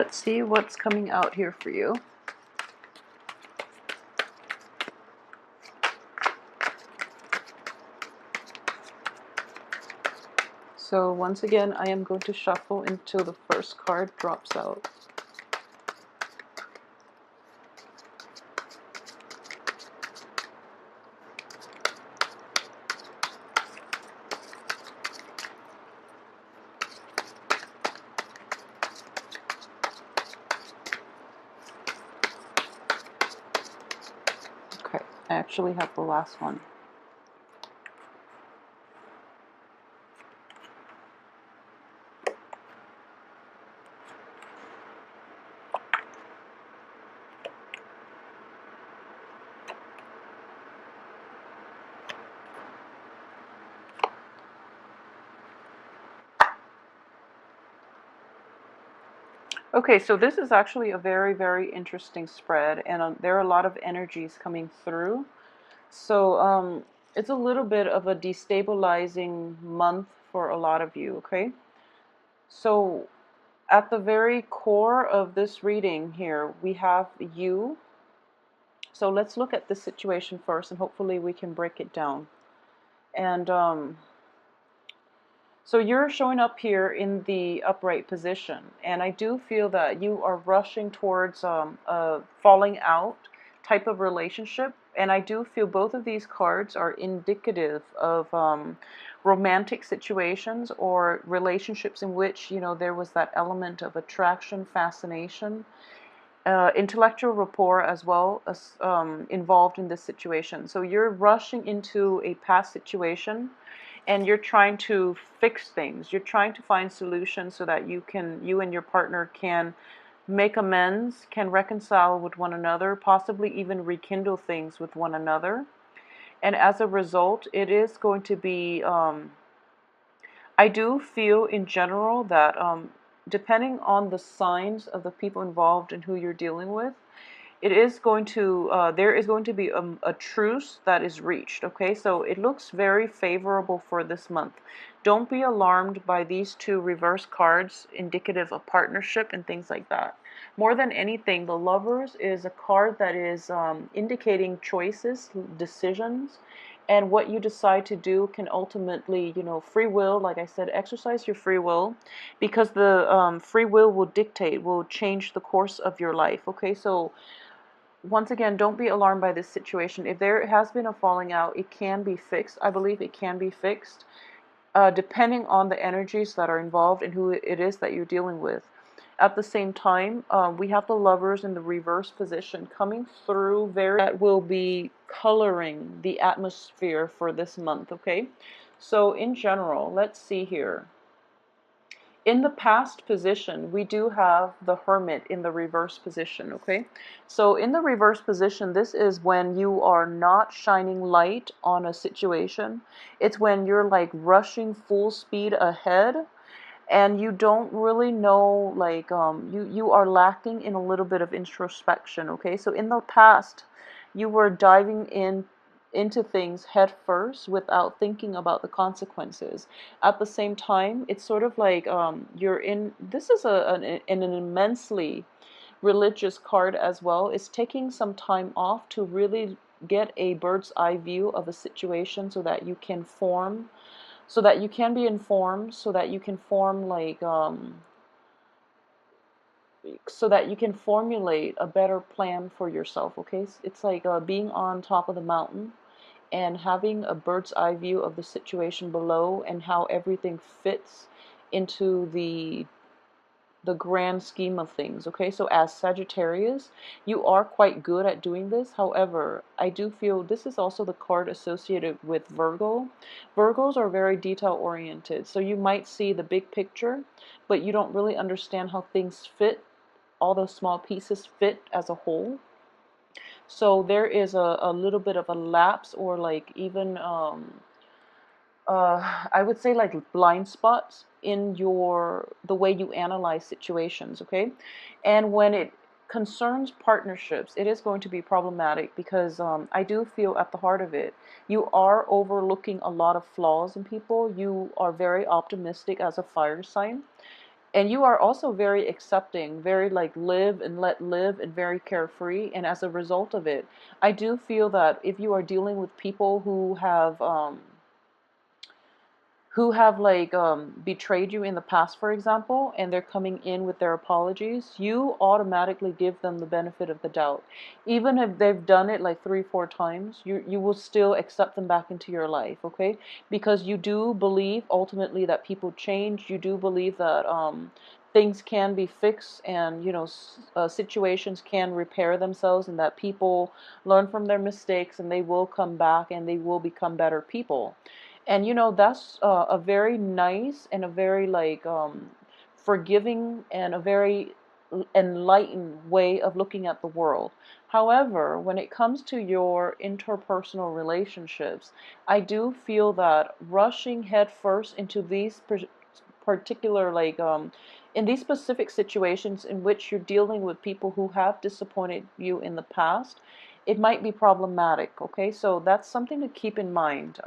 Let's see what's coming out here for you. So once again, I am going to shuffle until the first card drops out. Okay, I actually have the last one. Okay, so this is actually a very, very interesting spread, and there are a lot of energies coming through. So it's a little bit of a destabilizing month for a lot of you, okay? So at the very core of this reading here, we have you. So let's look at this situation first, and hopefully we can break it down. And so you're showing up here in the upright position, and I do feel that you are rushing towards a falling out type of relationship, and I do feel both of these cards are indicative of romantic situations or relationships in which, you know, there was that element of attraction, fascination, intellectual rapport as well as involved in this situation. So you're rushing into a past situation and you're trying to fix things. You're trying to find solutions so that you and your partner can make amends, can reconcile with one another, possibly even rekindle things with one another. And as a result, it is going to be, I do feel in general that depending on the signs of the people involved and who you're dealing with, it is going to there is going to be a truce that is reached. Okay, so it looks very favorable for this month. Don't be alarmed by these two reverse cards indicative of partnership and things like that. More than anything, the Lovers is a card that is indicating choices, decisions, and what you decide to do can ultimately, you know, free will, like I said, exercise your free will, because the free will dictate, will change the course of your life. Okay, so once again, don't be alarmed by this situation. If there has been a falling out, it can be fixed. I believe it can be fixed, depending on the energies that are involved and who it is that you're dealing with. At the same time, we have the Lovers in the reverse position coming through that will be coloring the atmosphere for this month, okay? So in general, let's see here. In the past position, we do have the Hermit in the reverse position, okay? So in the reverse position, this is when you are not shining light on a situation. It's when you're like rushing full speed ahead and you don't really know, like, you are lacking in a little bit of introspection, okay? So in the past, you were diving into things head first without thinking about the consequences. At the same time, it's sort of like you're in, this is an immensely religious card as well. It's taking some time off to really get a bird's eye view of a situation so that you can form, so that you can be informed, so that you can form like so that you can formulate a better plan for yourself. Okay, it's like being on top of the mountain and having a bird's eye view of the situation below and how everything fits into the grand scheme of things. Okay, so as Sagittarius, you are quite good at doing this. However, I do feel this is also the card associated with Virgo. Virgos are very detail oriented, so you might see the big picture, but you don't really understand how things fit, all those small pieces fit as a whole. So there is a little bit of a lapse, or like even I would say like blind spots in the way you analyze situations, okay? And when it concerns partnerships, it is going to be problematic because I do feel at the heart of it, you are overlooking a lot of flaws in people. You are very optimistic as a fire sign. And you are also very accepting, very like live and let live, and very carefree. And as a result of it, I do feel that if you are dealing with people who have like betrayed you in the past, for example, and they're coming in with their apologies, you automatically give them the benefit of the doubt. Even if they've done it like 3 4 times, you will still accept them back into your life, okay? Because you do believe ultimately that people change. You do believe that things can be fixed, and situations can repair themselves, and that people learn from their mistakes and they will come back and they will become better people. And that's a very nice and a very like forgiving and a very enlightened way of looking at the world. However, when it comes to your interpersonal relationships, I do feel that rushing headfirst into these particular like in these specific situations in which you're dealing with people who have disappointed you in the past, it might be problematic. Okay, so that's something to keep in mind.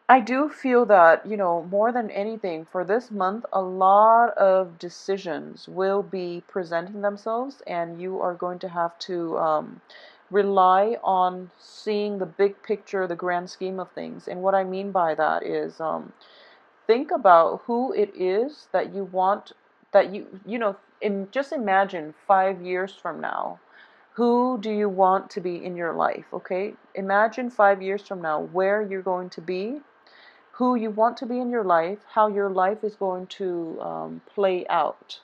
I do feel that, more than anything, for this month, a lot of decisions will be presenting themselves, and you are going to have to rely on seeing the big picture, the grand scheme of things. And what I mean by that is think about who it is that you want, that just imagine 5 years from now. Who do you want to be in your life? Okay, imagine 5 years from now where you're going to be, who you want to be in your life, how your life is going to play out.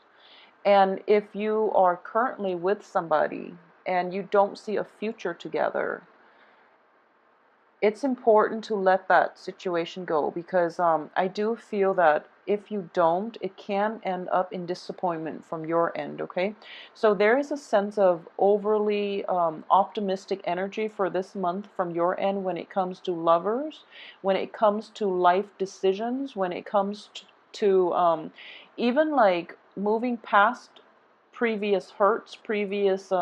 And if you are currently with somebody and you don't see a future together, it's important to let that situation go, because I do feel that if you don't, it can end up in disappointment from your end, okay? So there is a sense of overly optimistic energy for this month from your end when it comes to lovers, when it comes to life decisions, when it comes to even like moving past previous hurts, previous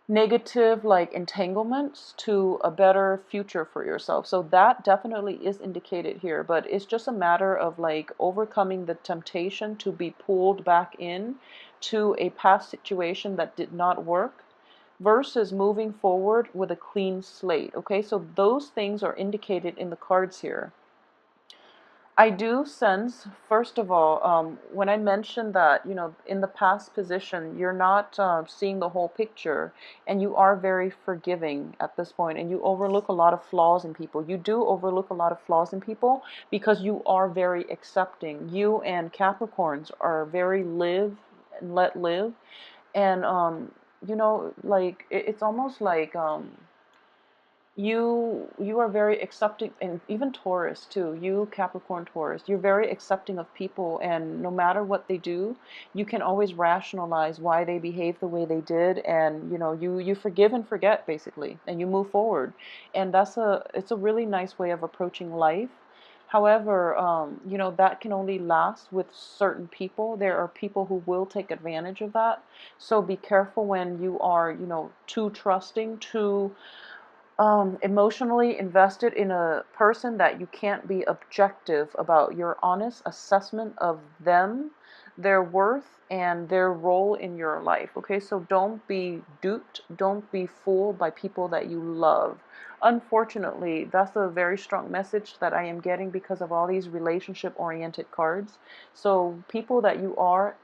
negative like entanglements to a better future for yourself. So that definitely is indicated here, but it's just a matter of like overcoming the temptation to be pulled back in to a past situation that did not work versus moving forward with a clean slate. Okay, so those things are indicated in the cards here. I do sense, first of all, when I mentioned that, in the past position, you're not seeing the whole picture, and you are very forgiving at this point, and you overlook a lot of flaws in people. You do overlook a lot of flaws in people because you are very accepting. You and Capricorns are very live and let live, and, like, it's almost like, you are very accepting, and even Taurus too, you Capricorn Taurus, you're very accepting of people, and no matter what they do, you can always rationalize why they behave the way they did, and you forgive and forget basically, and you move forward. And it's a really nice way of approaching life. However, that can only last with certain people. There are people who will take advantage of that. So be careful when you are, too trusting, too emotionally invested in a person, that you can't be objective about your honest assessment of them, their worth, and their role in your life. Okay, so don't be duped, don't be fooled by people that you love. Unfortunately, that's a very strong message that I am getting because of all these relationship oriented cards. So people that you are,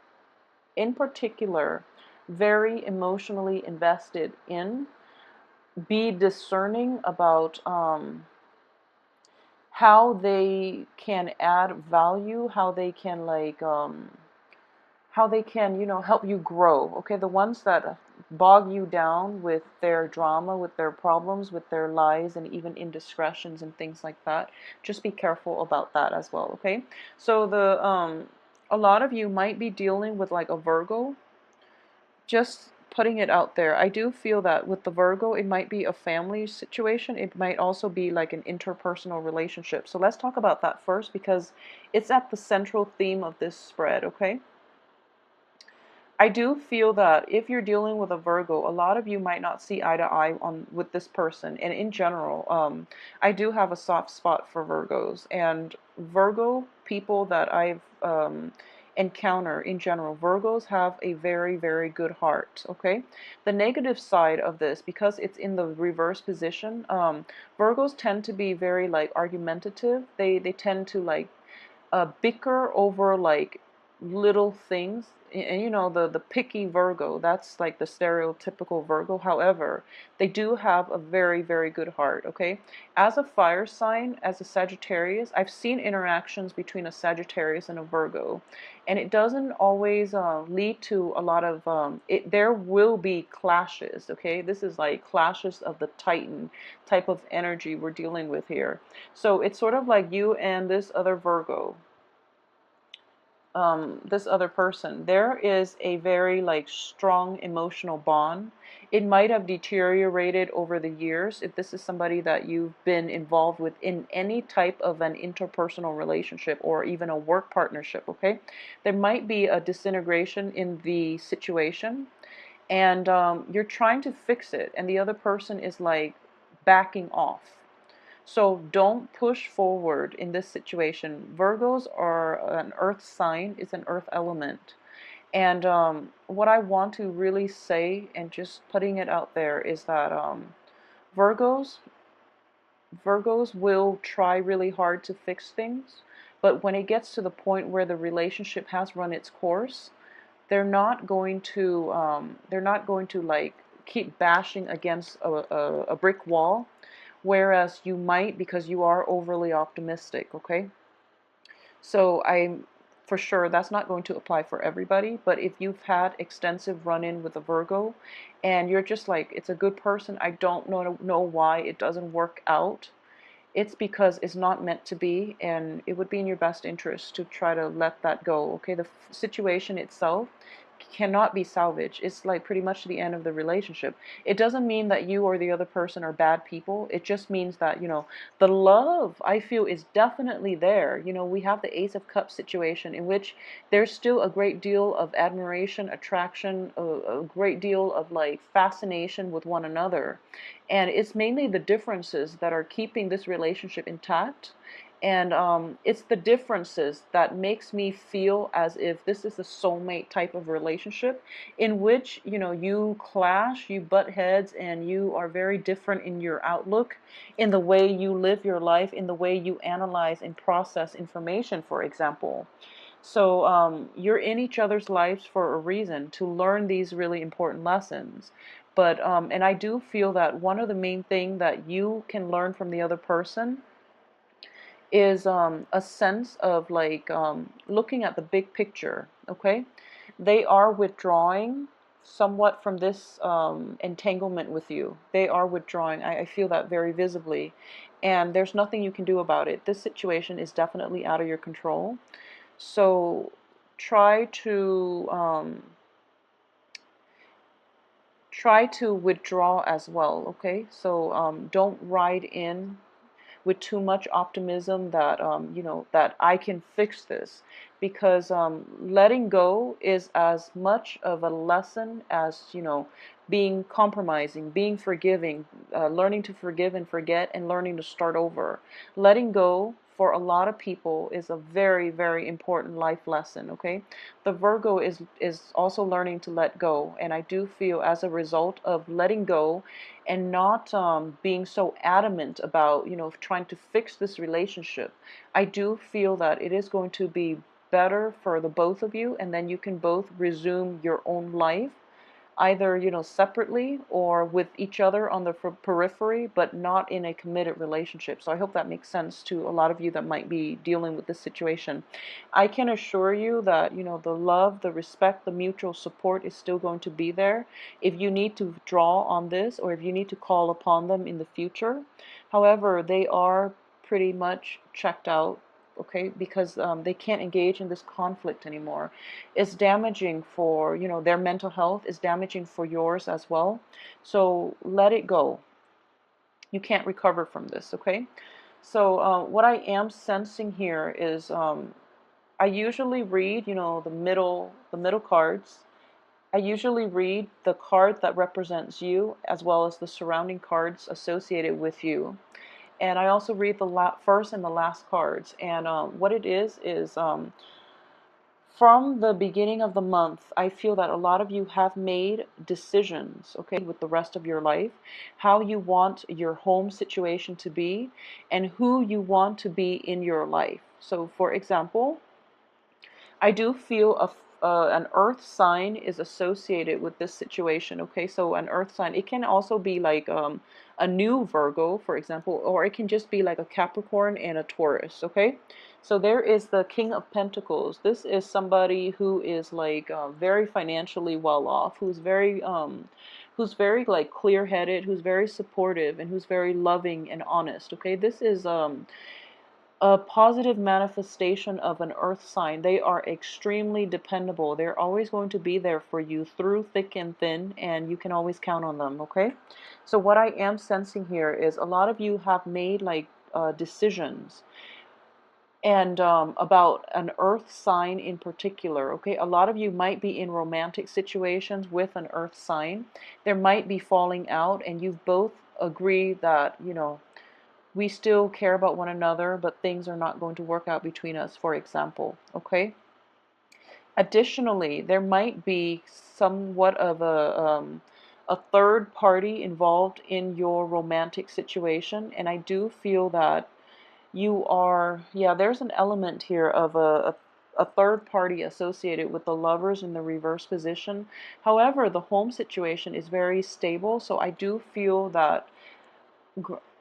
in particular, very emotionally invested in, be discerning about how they can add value, how they can like how they can help you grow. Okay, the ones that bog you down with their drama, with their problems, with their lies, and even indiscretions and things like that, just be careful about that as well. Okay, so the a lot of you might be dealing with like a Virgo. Just putting it out there. I do feel that with the Virgo, it might be a family situation. It might also be like an interpersonal relationship. So let's talk about that first, because it's at the central theme of this spread, okay? I do feel that if you're dealing with a Virgo, a lot of you might not see eye to eye on with this person. And in general, I do have a soft spot for Virgos. And Virgo people that I've encounter in general, Virgos have a very, very good heart. Okay, the negative side of this, because it's in the reverse position, Virgos tend to be very like argumentative. They tend to like bicker over like little things. And you know, the picky Virgo, that's like the stereotypical Virgo. However, they do have a very, very good heart. Okay, as a fire sign, as a Sagittarius, I've seen interactions between a Sagittarius and a Virgo, and it doesn't always lead to a lot of there will be clashes. Okay, this is like clashes of the Titan type of energy we're dealing with here. So it's sort of like you and this other Virgo, this other person, there is a very like strong emotional bond. It might have deteriorated over the years if this is somebody that you've been involved with in any type of an interpersonal relationship or even a work partnership. Okay, there might be a disintegration in the situation, and you're trying to fix it, and the other person is like backing off. So don't push forward in this situation. Virgos are an earth sign, it's an earth element. And what I want to really say, and just putting it out there, is that Virgos, Virgos will try really hard to fix things, but when it gets to the point where the relationship has run its course, they're not going to like keep bashing against a brick wall, whereas you might, because you are overly optimistic. Okay, so I'm for sure that's not going to apply for everybody, but if you've had extensive run-in with a Virgo and you're just like, it's a good person, I don't know why it doesn't work out, it's because it's not meant to be, and it would be in your best interest to try to let that go. Okay, the situation itself cannot be salvaged. It's like pretty much the end of the relationship. It doesn't mean that you or the other person are bad people. It just means that, you know, the love, I feel, is definitely there. You know, we have the Ace of Cups situation in which there's still a great deal of admiration, attraction, a great deal of like fascination with one another. And it's mainly the differences that are keeping this relationship intact. And it's the differences that makes me feel as if this is a soulmate type of relationship in which, you know, you clash, you butt heads, and you are very different in your outlook, in the way you live your life, in the way you analyze and process information, for example. So you're in each other's lives for a reason, to learn these really important lessons. But and I do feel that one of the main thing that you can learn from the other person is a sense of like looking at the big picture. Okay, they are withdrawing somewhat from this entanglement with you. They are withdrawing. I feel that very visibly, and there's nothing you can do about it. This situation is definitely out of your control. So try to withdraw as well. Okay, so don't ride in with too much optimism that you know, that I can fix this, because letting go is as much of a lesson as, you know, being compromising, being forgiving, learning to forgive and forget, and learning to start over. Letting go for a lot of people is a very, very important life lesson. Okay, the Virgo is also learning to let go, and I do feel as a result of letting go and not being so adamant about, you know, trying to fix this relationship, I do feel that it is going to be better for the both of you, and then you can both resume your own life, either, you know, separately or with each other on the periphery, but not in a committed relationship. So I hope that makes sense to a lot of you that might be dealing with this situation. I can assure you that, you know, the love, the respect, the mutual support is still going to be there if you need to draw on this, or if you need to call upon them in the future. However, they are pretty much checked out. Okay, because they can't engage in this conflict anymore. It's damaging for, you know, their mental health, is damaging for yours as well. So let it go. You can't recover from this. Okay, so what I am sensing here is I usually read, you know, the middle cards. I usually read the card that represents you, as well as the surrounding cards associated with you. And I also read the first and the last cards. And what it is from the beginning of the month, I feel that a lot of you have made decisions, okay, with the rest of your life, how you want your home situation to be and who you want to be in your life. So, for example, I do feel an earth sign is associated with this situation. Okay, so an earth sign, it can also be like a new Virgo, for example, or it can just be like a Capricorn and a Taurus. Okay, so there is the King of Pentacles. This is somebody who is like very financially well off, who's very like clear-headed, who's very supportive, and who's very loving and honest. Okay, this is a positive manifestation of an earth sign. They are extremely dependable. They're always going to be there for you through thick and thin, and you can always count on them, okay? So what I am sensing here is a lot of you have made like decisions and about an earth sign in particular. Okay, a lot of you might be in romantic situations with an earth sign. There might be falling out, and you've both agreed that, you know, we still care about one another, but things are not going to work out between us, for example, okay? Additionally, there might be somewhat of a third party involved in your romantic situation, and I do feel that you are, yeah, there's an element here of a third party associated with the lovers in the reverse position. However, the home situation is very stable, so I do feel that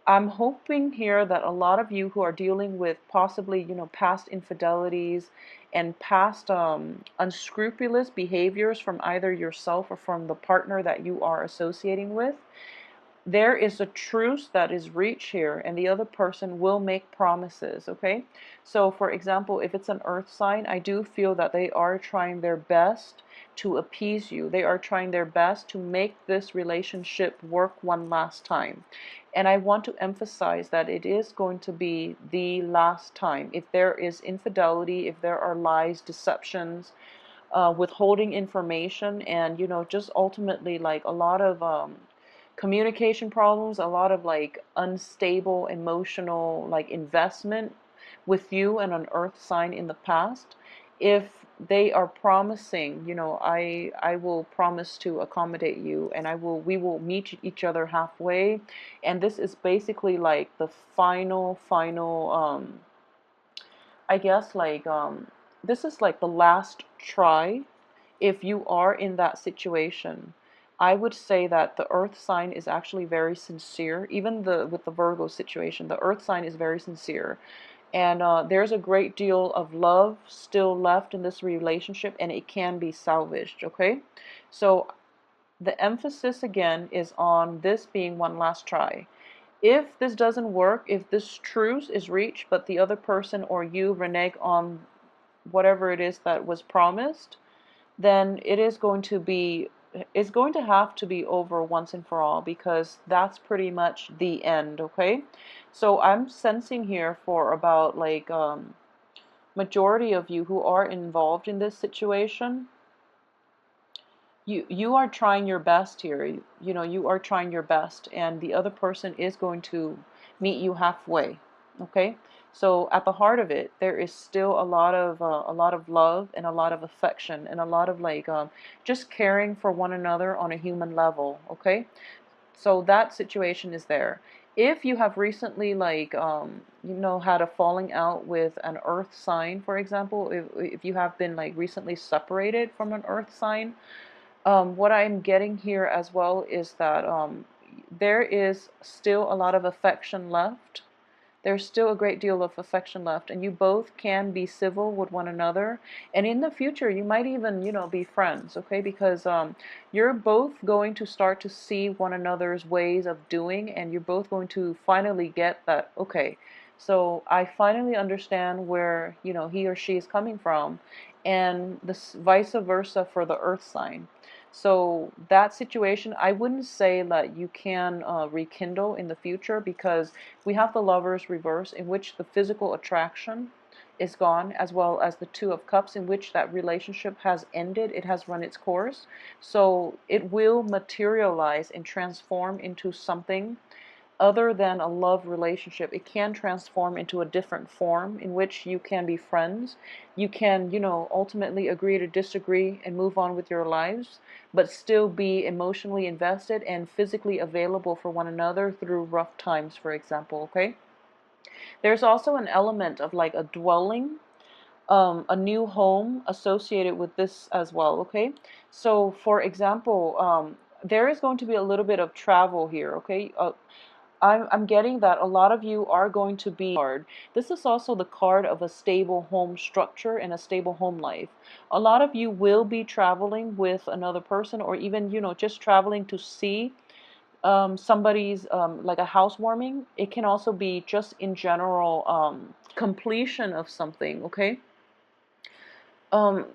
I'm hoping here that a lot of you who are dealing with possibly, you know, past infidelities and past unscrupulous behaviors from either yourself or from the partner that you are associating with, there is a truce that is reached here, and the other person will make promises, okay? So, for example, if it's an earth sign, I do feel that they are trying their best to appease you. They are trying their best to make this relationship work one last time. And I want to emphasize that it is going to be the last time. If there is infidelity, if there are lies, deceptions, withholding information, and, you know, just ultimately like a lot of communication problems, a lot of like unstable emotional like investment with you and an earth sign in the past, if they are promising, you know, I will promise to accommodate you, and we will meet each other halfway, and this is basically like the final I guess like this is like the last try. If you are in that situation, I would say that the earth sign is actually very sincere. Even with the Virgo situation, the earth sign is very sincere. And there's a great deal of love still left in this relationship, and it can be salvaged, okay? So the emphasis again is on this being one last try. If this doesn't work, if this truce is reached, but the other person or you renege on whatever it is that was promised, then it's going to have to be over once and for all, because that's pretty much the end, okay? So I'm sensing here for about like majority of you who are involved in this situation, you are trying your best here. You know, you are trying your best, and the other person is going to meet you halfway, okay? So at the heart of it, there is still a lot of love and a lot of affection and a lot of like just caring for one another on a human level, okay? So that situation is there. If you have recently like you know, had a falling out with an earth sign, for example, if you have been like recently separated from an earth sign, what I'm getting here as well is that there is still a lot of affection left. There's still a great deal of affection left, and you both can be civil with one another. And in the future, you might even, you know, be friends, okay? Because you're both going to start to see one another's ways of doing, and you're both going to finally get that, okay, so I finally understand where, you know, he or she is coming from, and this vice versa for the earth sign. So that situation, I wouldn't say that you can rekindle in the future, because we have the Lovers reverse, in which the physical attraction is gone, as well as the Two of Cups, in which that relationship has ended. It has run its course. So it will materialize and transform into something other than a love relationship. It can transform into a different form in which you can be friends. You can, ultimately agree to disagree and move on with your lives, but still be emotionally invested and physically available for one another through rough times, for example, okay? There's also an element of like a dwelling, a new home associated with this as well, okay? So, for example, there is going to be a little bit of travel here, okay? I'm getting that a lot of you are going to be hard. This is also the card of a stable home structure and a stable home life. A lot of you will be traveling with another person, or even, just traveling to see somebody's, like a housewarming. It can also be just in general, completion of something, okay? Um,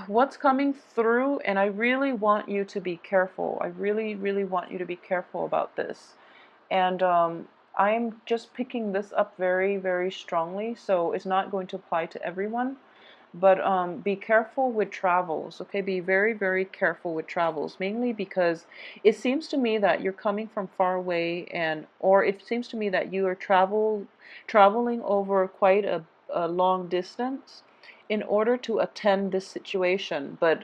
what's coming through, and I really want you to be careful. I really, really want you to be careful about this. And I'm just picking this up very, very strongly, so it's not going to apply to everyone. But be careful with travels, okay? Be very, very careful with travels, mainly because it seems to me that you're coming from far away, or it seems to me that you are traveling over quite a long distance in order to attend this situation. But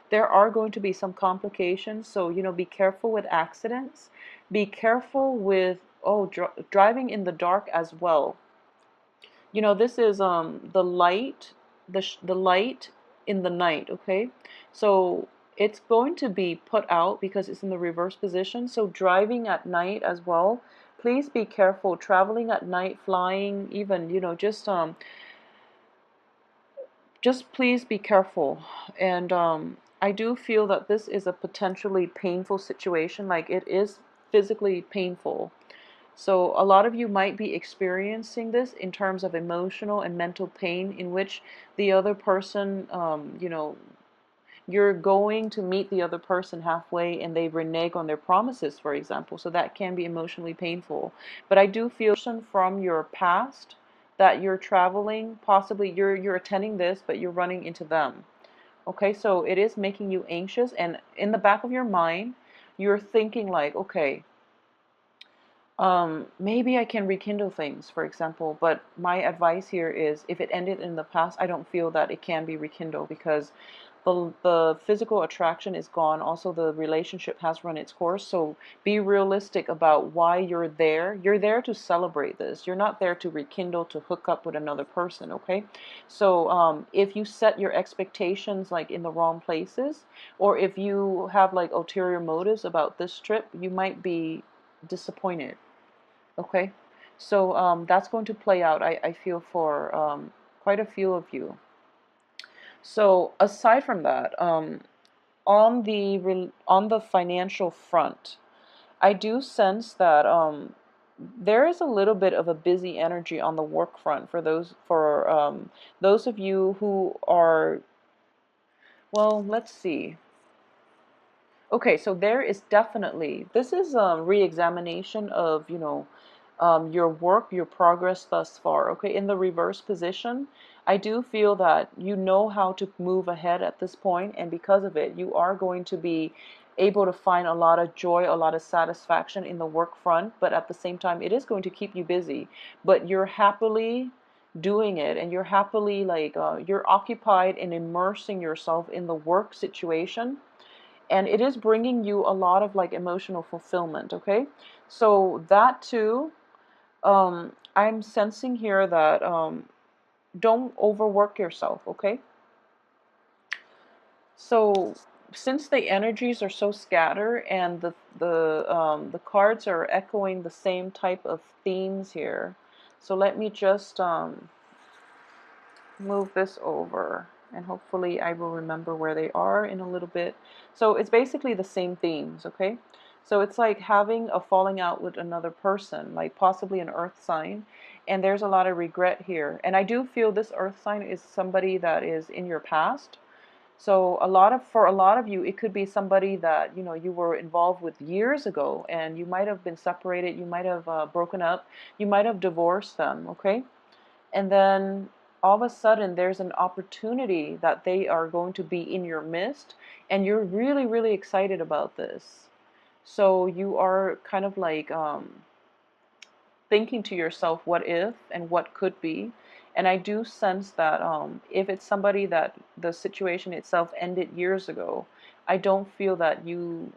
there are going to be some complications, so be careful with accidents. Be careful with driving in the dark as well. This is the light, the light in the night, okay? So it's going to be put out because it's in the reverse position. So driving at night as well, please be careful. Traveling at night, flying, even, just please be careful. And I do feel that this is a potentially painful situation. Like, it is physically painful. So a lot of you might be experiencing this in terms of emotional and mental pain, in which the other person, you're going to meet the other person halfway and they renege on their promises, for example. So that can be emotionally painful. But I do feel from your past that you're traveling, possibly you're attending this, but you're running into them. Okay, so it is making you anxious, and in the back of your mind, you're thinking like, okay, maybe I can rekindle things, for example, but my advice here is, if it ended in the past, I don't feel that it can be rekindled, because the physical attraction is gone. Also, the relationship has run its course. So be realistic about why you're there. You're there to celebrate this. You're not there to rekindle, to hook up with another person, okay? So if you set your expectations like in the wrong places, or if you have like ulterior motives about this trip, you might be disappointed. Okay, so that's going to play out, I feel, for quite a few of you. So aside from that, on the financial front, I do sense that there is a little bit of a busy energy on the work front for those of you who are, well, let's see. Okay, so there is definitely, this is a re-examination of, your work, your progress thus far. Okay, in the reverse position, I do feel that you know how to move ahead at this point, and because of it, you are going to be able to find a lot of joy, a lot of satisfaction in the work front, but at the same time, it is going to keep you busy, but you're happily doing it, and you're happily, like, you're occupied in immersing yourself in the work situation, and it is bringing you a lot of like emotional fulfillment. Okay, so that too, I'm sensing here that don't overwork yourself. Okay, so since the energies are so scattered, and the cards are echoing the same type of themes here, so let me just move this over, and hopefully I will remember where they are in a little bit. So it's basically the same themes, okay? So it's like having a falling out with another person, like possibly an earth sign, and there's a lot of regret here. And I do feel this earth sign is somebody that is in your past. So for a lot of you, it could be somebody that, you were involved with years ago, and you might have been separated, you might have broken up, you might have divorced them, okay? And then all of a sudden there's an opportunity that they are going to be in your midst, and you're really, really excited about this. So you are kind of like thinking to yourself what if and what could be. And I do sense that if it's somebody that the situation itself ended years ago, I don't feel that you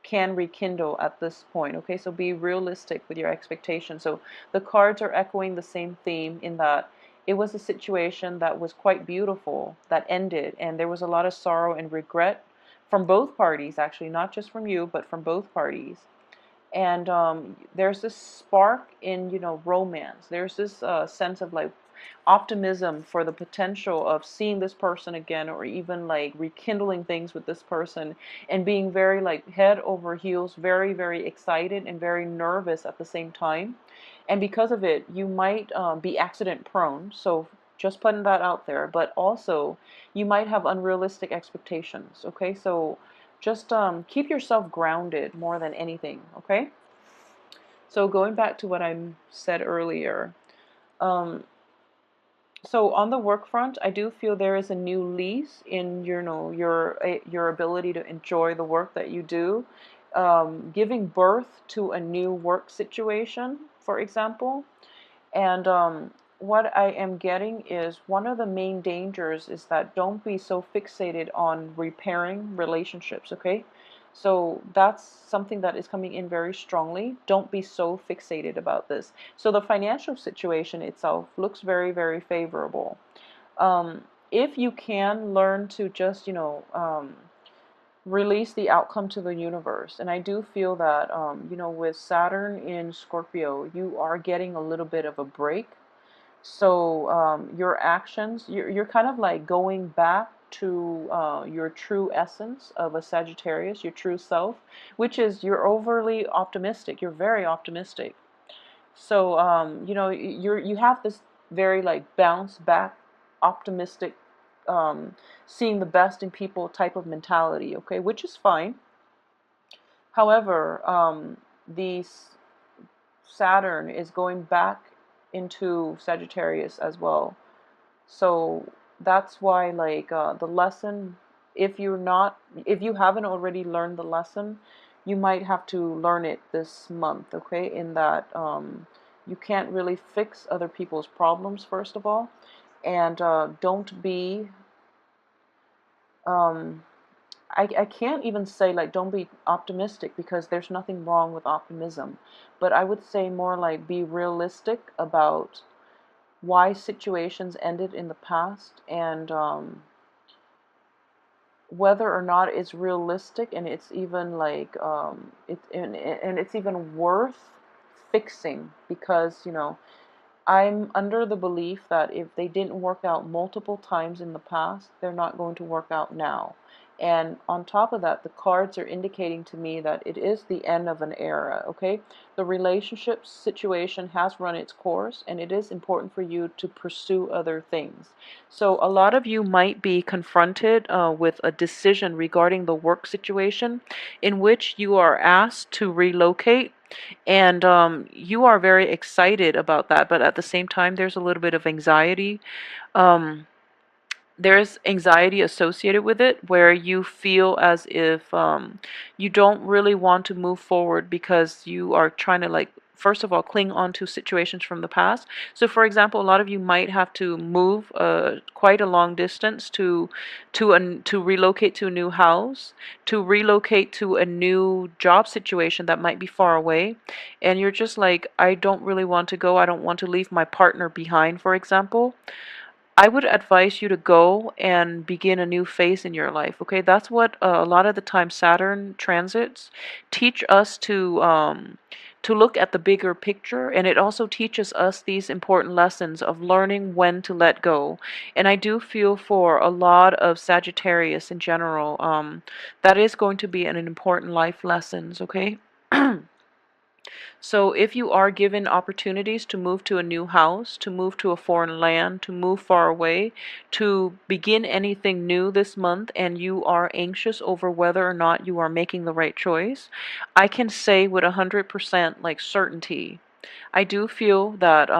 can rekindle at this point. Okay, so be realistic with your expectations. So the cards are echoing the same theme in that it was a situation that was quite beautiful that ended, and there was a lot of sorrow and regret from both parties, actually, not just from you, but from both parties. And there's this spark in, romance. There's this sense of like optimism for the potential of seeing this person again, or even like rekindling things with this person, and being very like head over heels, very very excited and very nervous at the same time. And because of it, you might be accident prone. So just putting that out there. But also you might have unrealistic expectations. Okay, so just keep yourself grounded more than anything, okay? So going back to what I said earlier, um, so on the work front, I do feel there is a new lease in your ability to enjoy the work that you do, giving birth to a new work situation, for example. And what I am getting is one of the main dangers is that don't be so fixated on repairing relationships, okay? So that's something that is coming in very strongly. Don't be so fixated about this. So the financial situation itself looks very, very favorable. If you can learn to just, release the outcome to the universe. And I do feel that, with Saturn in Scorpio, you are getting a little bit of a break. So your actions, you're kind of like going back to your true essence of a Sagittarius, your true self, which is you're overly optimistic. You're very optimistic. So you have this very like bounce back, optimistic, seeing the best in people type of mentality. Okay, which is fine. However, the Saturn is going back into Sagittarius as well. So that's why like the lesson, if you haven't already learned the lesson, you might have to learn it this month, okay? In that you can't really fix other people's problems, first of all, and don't be um, I can't even say like don't be optimistic, because there's nothing wrong with optimism, but I would say more like be realistic about why situations ended in the past, and whether or not it's realistic, and it's even like and it's even worth fixing, because I'm under the belief that if they didn't work out multiple times in the past, they're not going to work out now. And on top of that, the cards are indicating to me that it is the end of an era, okay? The relationship situation has run its course, and it is important for you to pursue other things. So a lot of you might be confronted with a decision regarding the work situation in which you are asked to relocate, and you are very excited about that, but at the same time there's a little bit of anxiety. um, there's anxiety associated with it, where you feel as if you don't really want to move forward, because you are trying to like, first of all, cling on to situations from the past. So for example, a lot of you might have to move quite a long distance to relocate to a new house, to relocate to a new job situation that might be far away, and you're just like, I don't really want to go. I don't want to leave my partner behind, for example. I would advise you to go and begin a new phase in your life. Okay, that's what a lot of the time Saturn transits teach us to look at the bigger picture, and it also teaches us these important lessons of learning when to let go. And I do feel for a lot of Sagittarius in general, that is going to be an important life lessons. Okay. So if you are given opportunities to move to a new house, to move to a foreign land, to move far away, to begin anything new this month, and you are anxious over whether or not you are making the right choice, I can say with 100% like certainty, I do feel that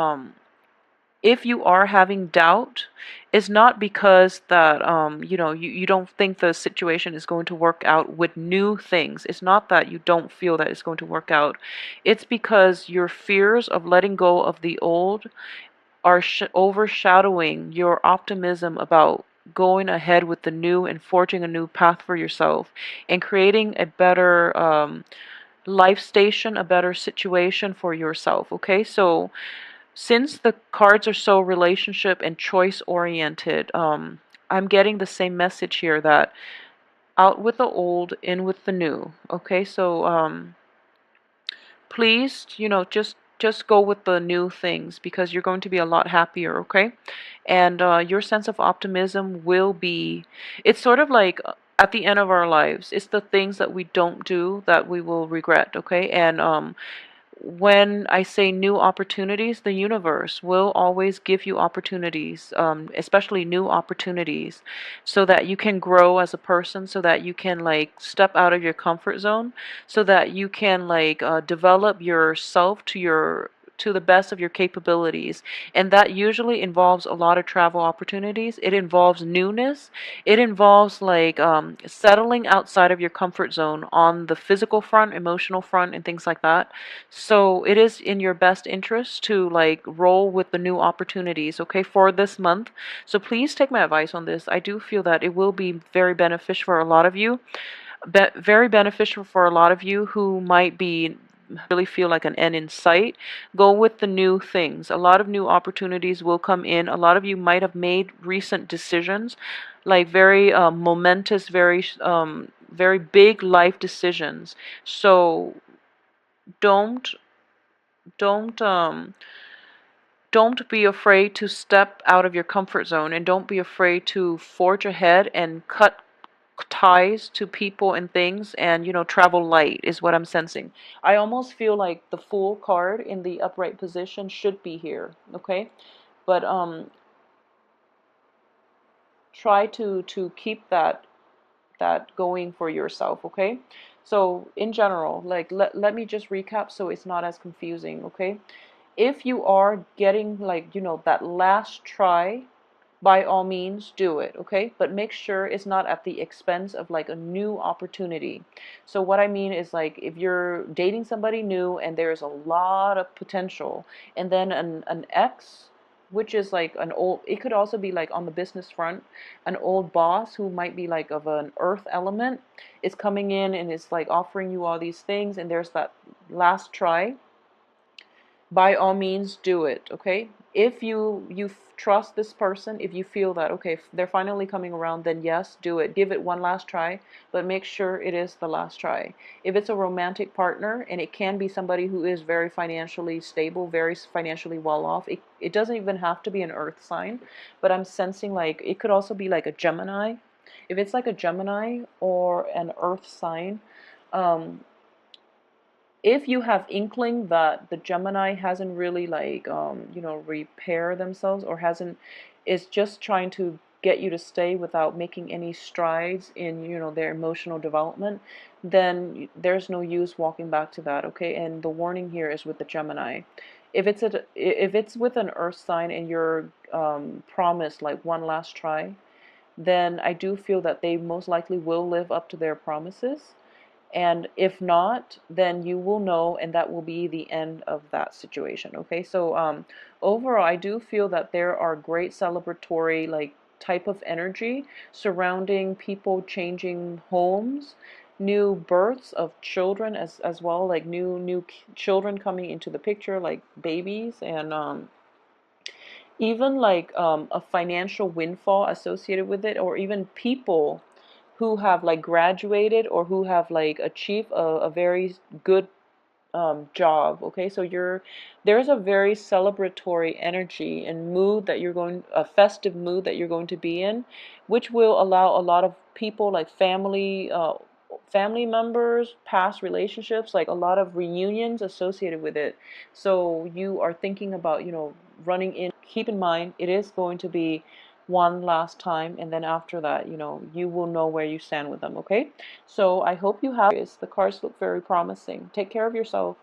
if you are having doubt, it's not because that you don't think the situation is going to work out with new things. It's not that you don't feel that it's going to work out. It's because your fears of letting go of the old are overshadowing your optimism about going ahead with the new and forging a new path for yourself and creating a better life station, a better situation for yourself. Okay, so since the cards are so relationship and choice oriented, I'm getting the same message here that out with the old, in with the new. Okay, so please, just go with the new things because you're going to be a lot happier. Okay, and your sense of optimism will be. It's sort of like. At the end of our lives, it's the things that we don't do that we will regret, okay? And when I say new opportunities, the universe will always give you opportunities, especially new opportunities, so that you can grow as a person, so that you can like step out of your comfort zone, so that you can like develop yourself to the best of your capabilities. And that usually involves a lot of travel opportunities. It involves newness. It involves like settling outside of your comfort zone on the physical front, emotional front, and things like that. So it is in your best interest to like roll with the new opportunities, okay, for this month. So please take my advice on this. I do feel that it will be very beneficial for a lot of you. Very beneficial for a lot of you who might be really feel like an end in sight. Go with the new things. A lot of new opportunities will come in. A lot of you might have made recent decisions, like very momentous, very big life decisions. So don't don't um don't be afraid to step out of your comfort zone, and don't be afraid to forge ahead and cut ties to people and things, and travel light is what I'm sensing. I almost feel like the Fool card in the upright position should be here, okay? But try to keep that going for yourself, okay? So in general, like let me just recap so it's not as confusing, okay? If you are getting like that last try, by all means do it, okay? But make sure it's not at the expense of like a new opportunity. So what I mean is, like, if you're dating somebody new and there's a lot of potential, and then an ex, which is like an old, it could also be like on the business front, an old boss who might be like of an earth element is coming in and is like offering you all these things, and there's that last try. By all means do it, okay? If you trust this person, if you feel that okay, they're finally coming around, then yes, do it. Give it one last try, but make sure it is the last try. If it's a romantic partner, and it can be somebody who is very financially stable, very financially well off, it doesn't even have to be an earth sign, but I'm sensing like it could also be like a Gemini. If it's like a Gemini or an earth sign, um, if you have inkling that the Gemini hasn't really like repair themselves, or hasn't, is just trying to get you to stay without making any strides in their emotional development, then there's no use walking back to that, okay? And the warning here is with the Gemini. If it's with an earth sign and you're promised like one last try, then I do feel that they most likely will live up to their promises. And if not, then you will know, and that will be the end of that situation. Okay, so overall, I do feel that there are great celebratory like type of energy surrounding people changing homes, new births of children as well, like new children coming into the picture, like babies, and even like a financial windfall associated with it, or even people who have like graduated or who have like achieved a very good job. Okay, so there's a very celebratory energy and mood that you're going, a festive mood that you're going to be in, which will allow a lot of people, like family members, past relationships, like a lot of reunions associated with it. So you are thinking about running in. Keep in mind it is going to be one last time, and then after that you will know where you stand with them. Okay, so I hope you have this. The cards look very promising. Take care of yourself.